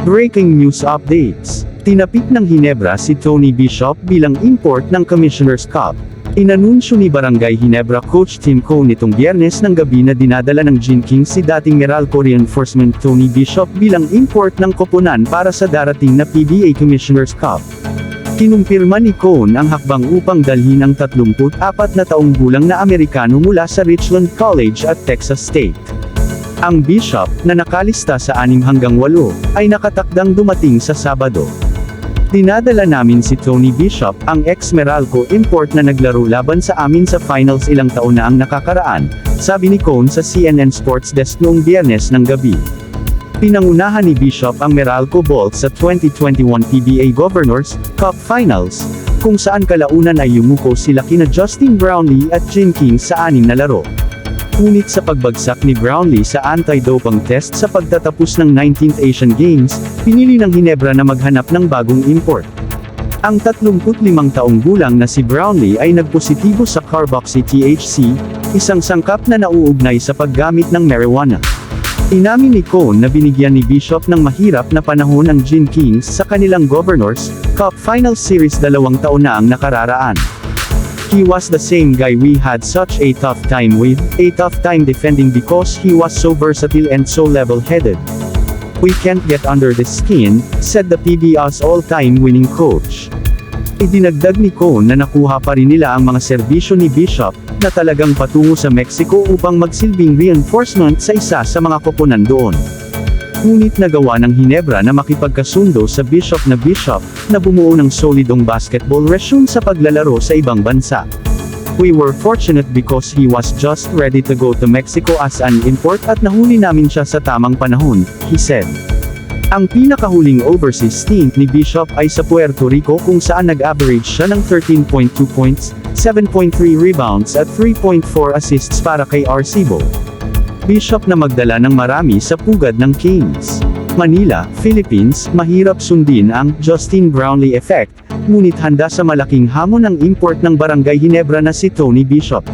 Breaking news updates. Tinapik ng Ginebra si Tony Bishop bilang import ng Commissioner's Cup. Inanunsyo ni Barangay Ginebra coach Tim Coe nitong Biyernes ng gabi na dinadala ng Gin Kings si dating Meralco reinforcement Tony Bishop bilang import ng koponan para sa darating na PBA Commissioner's Cup. Kinumpirma ni Coe ang hakbang upang dalhin ang 34 na taong gulang na Amerikano mula sa Richland College at Texas State. Ang Bishop, na nakalista sa 6 hanggang 8, ay nakatakdang dumating sa Sabado. Dinadala namin si Tony Bishop, ang ex-Meralco import na naglaro laban sa amin sa finals ilang taon na ang nakakaraan, sabi ni Coe sa CNN Sports Desk noong Biyernes ng gabi. Pinangunahan ni Bishop ang Meralco Bolts sa 2021 PBA Governors Cup Finals, kung saan kalaunan ay yumuko sila kina Justin Brownlee at Gin Kings sa 6 na laro. Ngunit sa pagbagsak ni Brownlee sa anti-doping test sa pagtatapos ng 19th Asian Games, pinili ng Ginebra na maghanap ng bagong import. Ang 35 taong gulang na si Brownlee ay nagpositibo sa carboxy-THC, isang sangkap na nauugnay sa paggamit ng marijuana. Inamin ni Coe na binigyan ni Bishop ng mahirap na panahon ang Gin Kings sa kanilang Governors Cup Final Series 2 taon na ang nakararaan. He was the same guy we had such a tough time with, a tough time defending because he was so versatile and so level-headed. We can't get under the skin, said the PBA's all-time winning coach. Idinagdag ni Coe na nakuha pa rin nila ang mga serbisyo ni Bishop, na talagang patungo sa Mexico upang magsilbing reinforcement sa isa sa mga koponan doon. Ngunit nagawa ng Ginebra na makipagkasundo sa Bishop, na bumuo ng solidong basketball resume sa paglalaro sa ibang bansa. We were fortunate because he was just ready to go to Mexico as an import at nahuli namin siya sa tamang panahon, he said. Ang pinakahuling overseas stint ni Bishop ay sa Puerto Rico kung saan nag-average siya ng 13.2 points, 7.3 rebounds at 3.4 assists para kay Arecibo. Bishop na magdala ng marami sa pugad ng Kings. Manila, Philippines, mahirap sundin ang Justin Brownlee effect, ngunit handa sa malaking hamon ang import ng Barangay Ginebra na si Tony Bishop.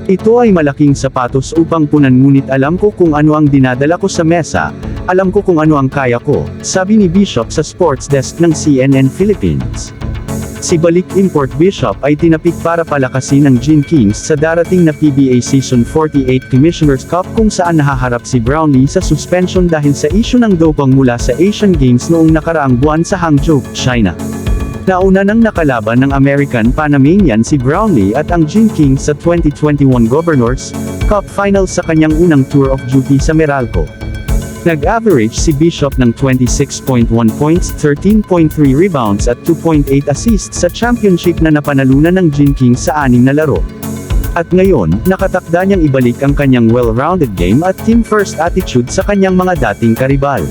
Ito ay malaking sapatos upang punan ngunit alam ko kung ano ang dinadala ko sa mesa, alam ko kung ano ang kaya ko, sabi ni Bishop sa sports desk ng CNN Philippines. Si balik import Bishop ay tinapik para palakasin ng Gin Kings sa darating na PBA Season 48 Commissioner's Cup kung saan nahaharap si Brownlee sa suspension dahil sa issue ng doping mula sa Asian Games noong nakaraang buwan sa Hangzhou, China. Nauna nang nakalaban ng American Panamanian si Brownlee at ang Gin Kings sa 2021 Governors Cup Finals sa kanyang unang tour of duty sa Meralco. Nag-average si Bishop ng 26.1 points, 13.3 rebounds at 2.8 assists sa championship na napanalunan ng Gin Kings sa 6 na laro. At ngayon, nakatakda niyang ibalik ang kanyang well-rounded game at team-first attitude sa kanyang mga dating karibal.